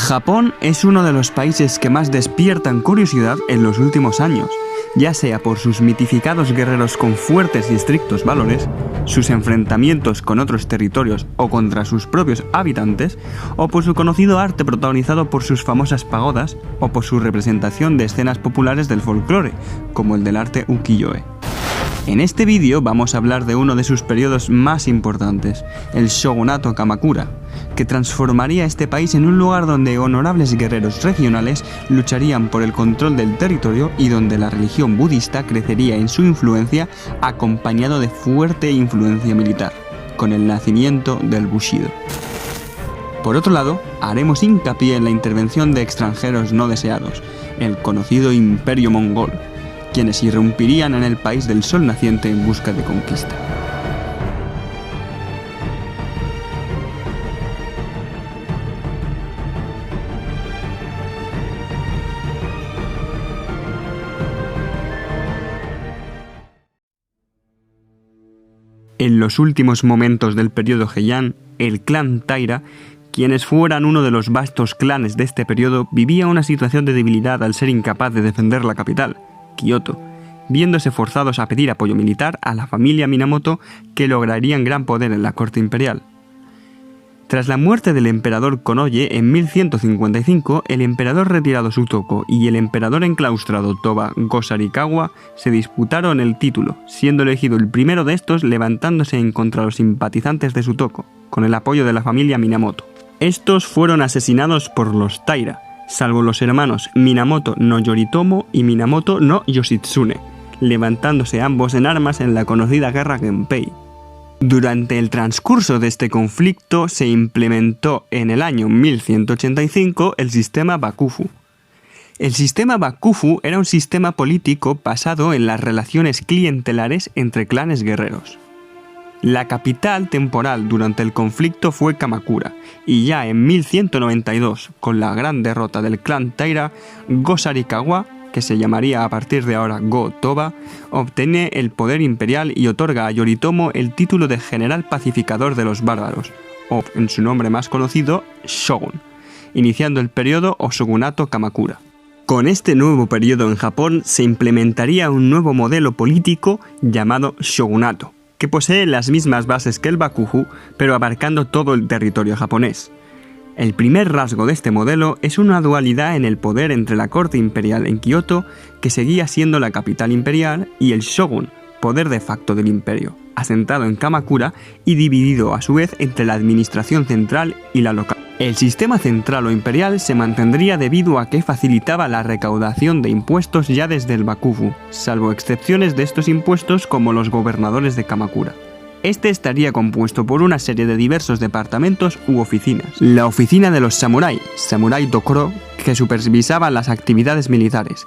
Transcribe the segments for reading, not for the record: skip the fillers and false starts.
Japón es uno de los países que más despiertan curiosidad en los últimos años, ya sea por sus mitificados guerreros con fuertes y estrictos valores, sus enfrentamientos con otros territorios o contra sus propios habitantes, o por su conocido arte protagonizado por sus famosas pagodas, o por su representación de escenas populares del folclore, como el del arte ukiyo-e. En este vídeo vamos a hablar de uno de sus periodos más importantes, el Shogunato Kamakura, que transformaría este país en un lugar donde honorables guerreros regionales lucharían por el control del territorio y donde la religión budista crecería en su influencia acompañado de fuerte influencia militar, con el nacimiento del Bushido. Por otro lado, haremos hincapié en la intervención de extranjeros no deseados, el conocido Imperio Mongol, quienes irrumpirían en el país del sol naciente en busca de conquista. En los últimos momentos del periodo Heian, el clan Taira, quienes fueran uno de los vastos clanes de este periodo, vivía una situación de debilidad al ser incapaz de defender la capital, Kioto, viéndose forzados a pedir apoyo militar a la familia Minamoto, que lograrían gran poder en la corte imperial. Tras la muerte del emperador Konoye en 1155, el emperador retirado Sutoko y el emperador enclaustrado Toba Go-Sarikawa se disputaron el título, siendo elegido el primero de estos levantándose en contra de los simpatizantes de Sutoko, con el apoyo de la familia Minamoto. Estos fueron asesinados por los Taira, salvo los hermanos Minamoto no Yoritomo y Minamoto no Yoshitsune, levantándose ambos en armas en la conocida guerra Genpei. Durante el transcurso de este conflicto se implementó en el año 1185 el sistema Bakufu. El sistema Bakufu era un sistema político basado en las relaciones clientelares entre clanes guerreros. La capital temporal durante el conflicto fue Kamakura, y ya en 1192, con la gran derrota del clan Taira, Go-Sarikawa, que se llamaría a partir de ahora Go-Toba, obtiene el poder imperial y otorga a Yoritomo el título de general pacificador de los bárbaros, o en su nombre más conocido, Shogun, iniciando el periodo o Shogunato Kamakura. Con este nuevo periodo en Japón se implementaría un nuevo modelo político llamado Shogunato, que posee las mismas bases que el Bakufu, pero abarcando todo el territorio japonés. El primer rasgo de este modelo es una dualidad en el poder entre la corte imperial en Kioto, que seguía siendo la capital imperial, y el shogun, poder de facto del imperio, asentado en Kamakura y dividido a su vez entre la administración central y la local. El sistema central o imperial se mantendría debido a que facilitaba la recaudación de impuestos ya desde el Bakufu, salvo excepciones de estos impuestos como los gobernadores de Kamakura. Este estaría compuesto por una serie de diversos departamentos u oficinas. La oficina de los samurái, Samurai Dokoro, que supervisaba las actividades militares.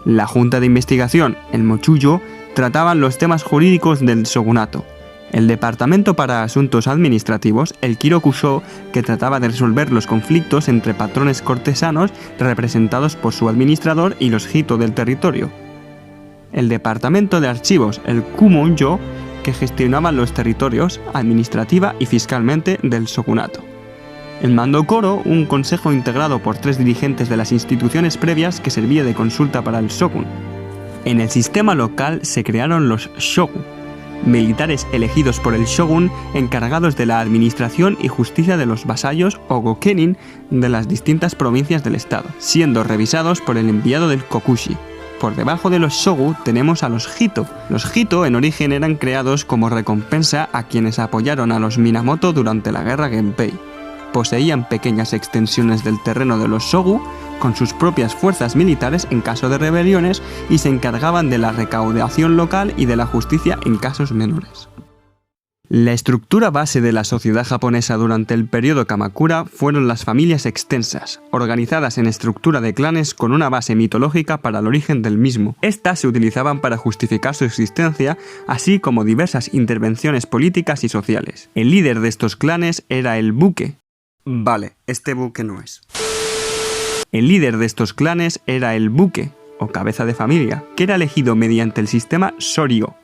La junta de investigación, el Mochuyo, trataban los temas jurídicos del shogunato. El departamento para asuntos administrativos, el Kirokusho, que trataba de resolver los conflictos entre patrones cortesanos representados por su administrador y los Hito del territorio. El departamento de archivos, el Kumonjo, que gestionaba los territorios administrativa y fiscalmente del shogunato. El Mando Koro, un consejo integrado por 3 dirigentes de las instituciones previas que servía de consulta para el shogun. En el sistema local se crearon los shogu, militares elegidos por el shogun encargados de la administración y justicia de los vasallos o gokenin de las distintas provincias del estado, siendo revisados por el enviado del kokushi. Por debajo de los shogu tenemos a los Hito. Los Hito en origen eran creados como recompensa a quienes apoyaron a los Minamoto durante la guerra Genpei. Poseían pequeñas extensiones del terreno de los shogu con sus propias fuerzas militares en caso de rebeliones y se encargaban de la recaudación local y de la justicia en casos menores. La estructura base de la sociedad japonesa durante el periodo Kamakura fueron las familias extensas, organizadas en estructura de clanes con una base mitológica para el origen del mismo. Estas se utilizaban para justificar su existencia, así como diversas intervenciones políticas y sociales. El líder de estos clanes era el buke. Vale, este buque no es. El líder de estos clanes era el buke, o cabeza de familia, que era elegido mediante el sistema Shoryo.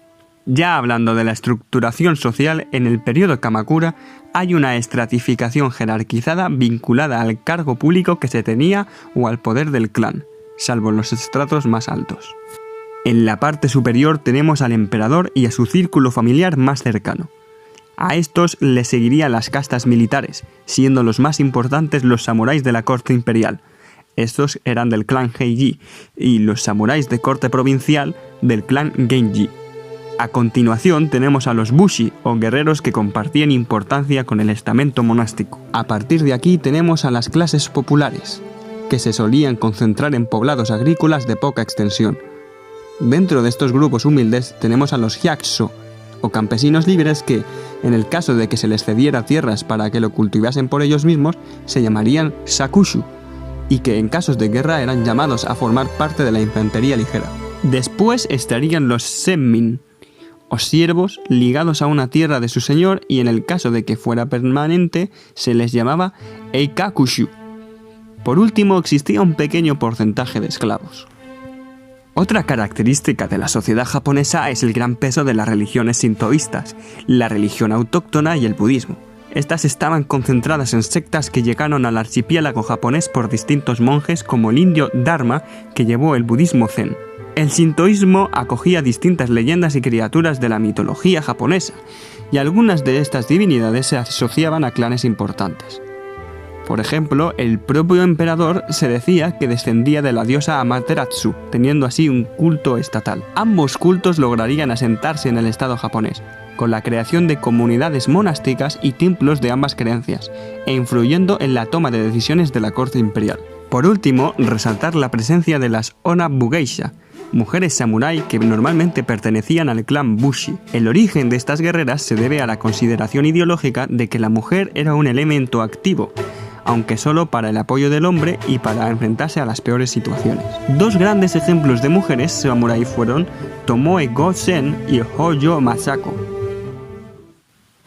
Ya hablando de la estructuración social, en el periodo Kamakura hay una estratificación jerarquizada vinculada al cargo público que se tenía o al poder del clan, salvo los estratos más altos. En la parte superior tenemos al emperador y a su círculo familiar más cercano. A estos les seguirían las castas militares, siendo los más importantes los samuráis de la corte imperial. Estos eran del clan Heiji y los samuráis de corte provincial del clan Genji. A continuación tenemos a los bushi, o guerreros que compartían importancia con el estamento monástico. A partir de aquí tenemos a las clases populares, que se solían concentrar en poblados agrícolas de poca extensión. Dentro de estos grupos humildes tenemos a los hyakuso, o campesinos libres que, en el caso de que se les cediera tierras para que lo cultivasen por ellos mismos, se llamarían sakushu, y que en casos de guerra eran llamados a formar parte de la infantería ligera. Después estarían los senmin, o siervos ligados a una tierra de su señor, y en el caso de que fuera permanente se les llamaba eikakushu. Por último existía un pequeño porcentaje de esclavos. Otra característica de la sociedad japonesa es el gran peso de las religiones sintoístas, la religión autóctona y el budismo. Estas estaban concentradas en sectas que llegaron al archipiélago japonés por distintos monjes, como el indio Dharma, que llevó el budismo zen. El sintoísmo acogía distintas leyendas y criaturas de la mitología japonesa, y algunas de estas divinidades se asociaban a clanes importantes. Por ejemplo, el propio emperador se decía que descendía de la diosa Amaterasu, teniendo así un culto estatal. Ambos cultos lograrían asentarse en el estado japonés, con la creación de comunidades monásticas y templos de ambas creencias, e influyendo en la toma de decisiones de la corte imperial. Por último, resaltar la presencia de las Onna Bugeisha, mujeres samurái que normalmente pertenecían al clan Bushi. El origen de estas guerreras se debe a la consideración ideológica de que la mujer era un elemento activo, aunque solo para el apoyo del hombre y para enfrentarse a las peores situaciones. Dos grandes ejemplos de mujeres samurái fueron Tomoe Gosen y Hojo Masako.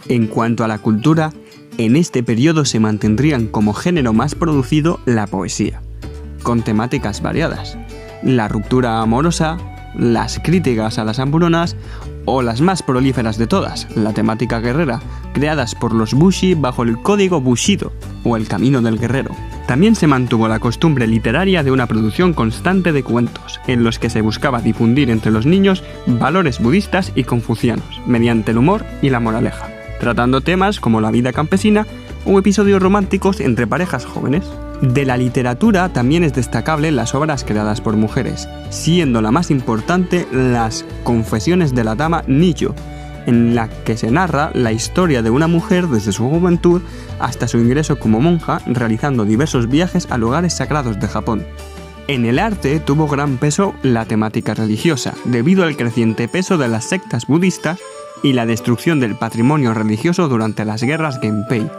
En cuanto a la cultura, en este periodo se mantendrían como género más producido la poesía, con temáticas variadas: la ruptura amorosa, las críticas a las hambrunas o las más prolíferas de todas, la temática guerrera, creadas por los Bushi bajo el código Bushido o el camino del guerrero. También se mantuvo la costumbre literaria de una producción constante de cuentos, en los que se buscaba difundir entre los niños valores budistas y confucianos, mediante el humor y la moraleja, tratando temas como la vida campesina o episodios románticos entre parejas jóvenes. De la literatura también es destacable las obras creadas por mujeres, siendo la más importante las Confesiones de la Dama Nijo, en la que se narra la historia de una mujer desde su juventud hasta su ingreso como monja, realizando diversos viajes a lugares sagrados de Japón. En el arte tuvo gran peso la temática religiosa, debido al creciente peso de las sectas budistas y la destrucción del patrimonio religioso durante las guerras Genpei.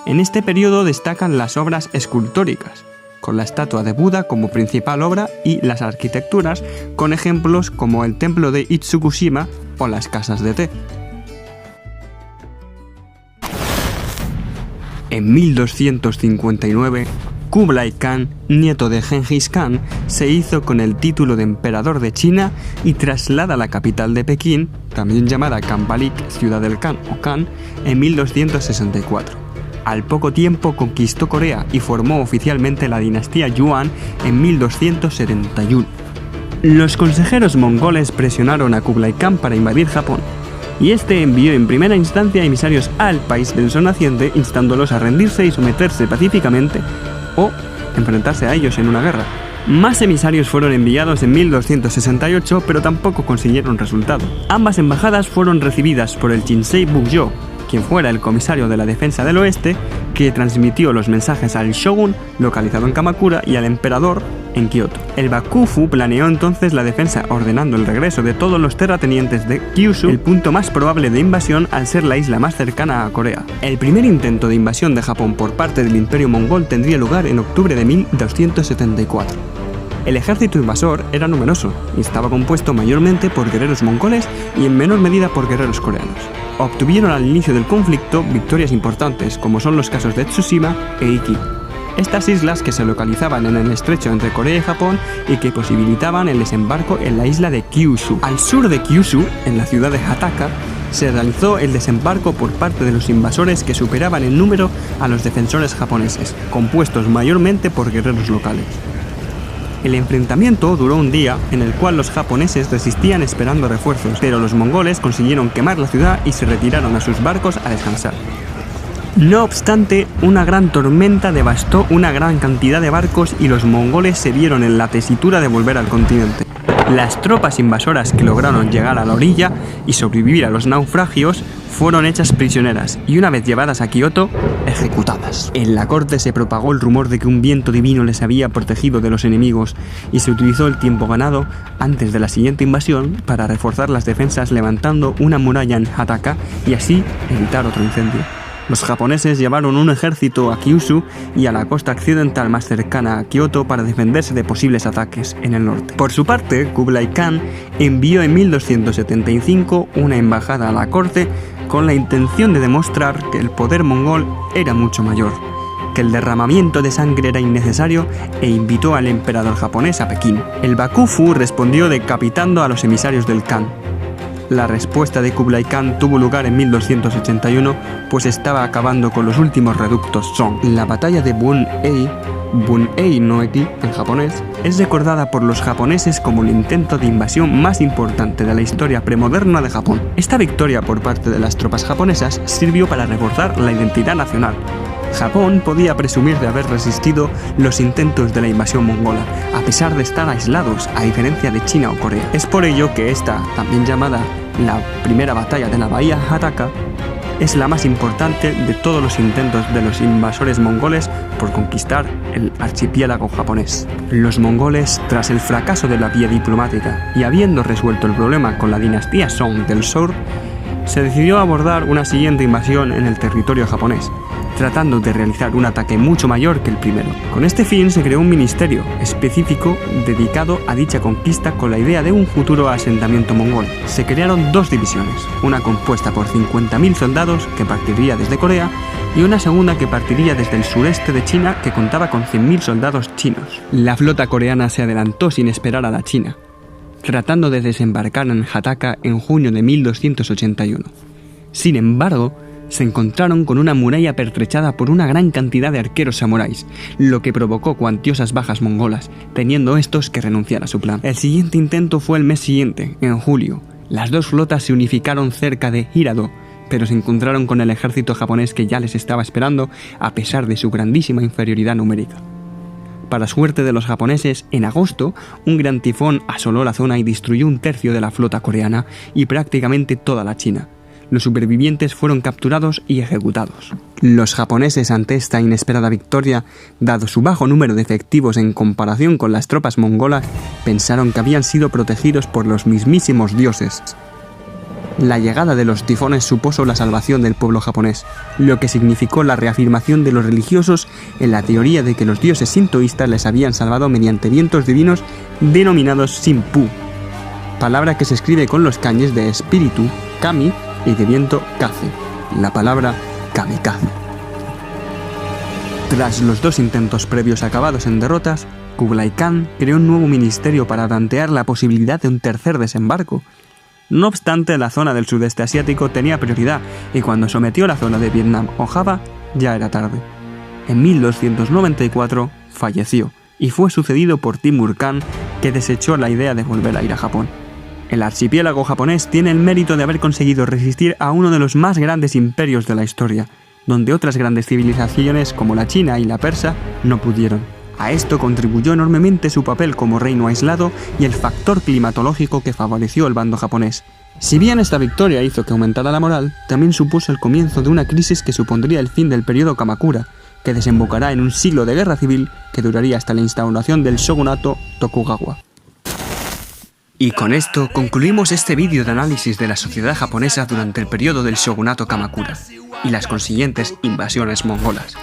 En este periodo destacan las obras escultóricas, con la estatua de Buda como principal obra, y las arquitecturas, con ejemplos como el templo de Itsukushima o las casas de té. En 1259, Kublai Khan, nieto de Genghis Khan, se hizo con el título de emperador de China y traslada la capital de Pekín, también llamada Khanbalik, ciudad del Khan o Khan, en 1264. Al poco tiempo conquistó Corea y formó oficialmente la dinastía Yuan en 1271. Los consejeros mongoles presionaron a Kublai Khan para invadir Japón, y este envió en primera instancia emisarios al país del sol naciente, instándolos a rendirse y someterse pacíficamente o enfrentarse a ellos en una guerra. Más emisarios fueron enviados en 1268, pero tampoco consiguieron resultado. Ambas embajadas fueron recibidas por el Jinsei Bugyo, quien fuera el comisario de la defensa del oeste, que transmitió los mensajes al shogun, localizado en Kamakura, y al emperador, en Kioto. El Bakufu planeó entonces la defensa, ordenando el regreso de todos los terratenientes de Kyushu, el punto más probable de invasión al ser la isla más cercana a Corea. El primer intento de invasión de Japón por parte del Imperio mongol tendría lugar en octubre de 1274. El ejército invasor era numeroso y estaba compuesto mayormente por guerreros mongoles y en menor medida por guerreros coreanos. Obtuvieron al inicio del conflicto victorias importantes, como son los casos de Tsushima e Iki. Estas islas, que se localizaban en el estrecho entre Corea y Japón y que posibilitaban el desembarco en la isla de Kyushu. Al sur de Kyushu, en la ciudad de Hataka, se realizó el desembarco por parte de los invasores que superaban en número a los defensores japoneses, compuestos mayormente por guerreros locales. El enfrentamiento duró un día, en el cual los japoneses resistían esperando refuerzos, pero los mongoles consiguieron quemar la ciudad y se retiraron a sus barcos a descansar. No obstante, una gran tormenta devastó una gran cantidad de barcos y los mongoles se vieron en la tesitura de volver al continente. Las tropas invasoras que lograron llegar a la orilla y sobrevivir a los naufragios fueron hechas prisioneras y una vez llevadas a Kioto, ejecutadas. En la corte se propagó el rumor de que un viento divino les había protegido de los enemigos y se utilizó el tiempo ganado antes de la siguiente invasión para reforzar las defensas levantando una muralla en Hataka y así evitar otro incendio. Los japoneses llevaron un ejército a Kyushu y a la costa occidental más cercana a Kioto para defenderse de posibles ataques en el norte. Por su parte, Kublai Khan envió en 1275 una embajada a la corte con la intención de demostrar que el poder mongol era mucho mayor, que el derramamiento de sangre era innecesario e invitó al emperador japonés a Pekín. El Bakufu respondió decapitando a los emisarios del Khan. La respuesta de Kublai Khan tuvo lugar en 1281, pues estaba acabando con los últimos reductos Song. La batalla de Bun-ei no Eki en japonés, es recordada por los japoneses como el intento de invasión más importante de la historia premoderna de Japón. Esta victoria por parte de las tropas japonesas sirvió para reforzar la identidad nacional. Japón podía presumir de haber resistido los intentos de la invasión mongola, a pesar de estar aislados, a diferencia de China o Corea. Es por ello que esta, también llamada la primera batalla de la bahía Hataka, es la más importante de todos los intentos de los invasores mongoles por conquistar el archipiélago japonés. Los mongoles, tras el fracaso de la vía diplomática y habiendo resuelto el problema con la dinastía Song del sur, se decidió abordar una siguiente invasión en el territorio japonés, tratando de realizar un ataque mucho mayor que el primero. Con este fin se creó un ministerio específico dedicado a dicha conquista con la idea de un futuro asentamiento mongol. Se crearon dos divisiones, una compuesta por 50.000 soldados que partiría desde Corea y una segunda que partiría desde el sureste de China que contaba con 100.000 soldados chinos. La flota coreana se adelantó sin esperar a la china, tratando de desembarcar en Hataka en junio de 1281. Sin embargo, se encontraron con una muralla pertrechada por una gran cantidad de arqueros samuráis, lo que provocó cuantiosas bajas mongolas, teniendo estos que renunciar a su plan. El siguiente intento fue el mes siguiente, en julio. Las dos flotas se unificaron cerca de Hirado, pero se encontraron con el ejército japonés que ya les estaba esperando a pesar de su grandísima inferioridad numérica. Para suerte de los japoneses, en agosto, un gran tifón asoló la zona y destruyó un tercio de la flota coreana y prácticamente toda la China. Los supervivientes fueron capturados y ejecutados. Los japoneses, ante esta inesperada victoria, dado su bajo número de efectivos en comparación con las tropas mongolas, pensaron que habían sido protegidos por los mismísimos dioses. La llegada de los tifones supuso la salvación del pueblo japonés, lo que significó la reafirmación de los religiosos en la teoría de que los dioses sintoístas les habían salvado mediante vientos divinos denominados Sinpu, palabra que se escribe con los kanjis de espíritu, kami, y de viento, kaze, la palabra kamikaze. Tras los dos intentos previos acabados en derrotas, Kublai Khan creó un nuevo ministerio para tantear la posibilidad de un tercer desembarco. No obstante, la zona del sudeste asiático tenía prioridad y cuando sometió la zona de Vietnam o Java, ya era tarde. En 1294 falleció y fue sucedido por Timur Khan, que desechó la idea de volver a ir a Japón. El archipiélago japonés tiene el mérito de haber conseguido resistir a uno de los más grandes imperios de la historia, donde otras grandes civilizaciones como la China y la persa no pudieron. A esto contribuyó enormemente su papel como reino aislado y el factor climatológico que favoreció el bando japonés. Si bien esta victoria hizo que aumentara la moral, también supuso el comienzo de una crisis que supondría el fin del periodo Kamakura, que desembocará en un siglo de guerra civil que duraría hasta la instauración del shogunato Tokugawa. Y con esto concluimos este vídeo de análisis de la sociedad japonesa durante el periodo del shogunato Kamakura y las consiguientes invasiones mongolas.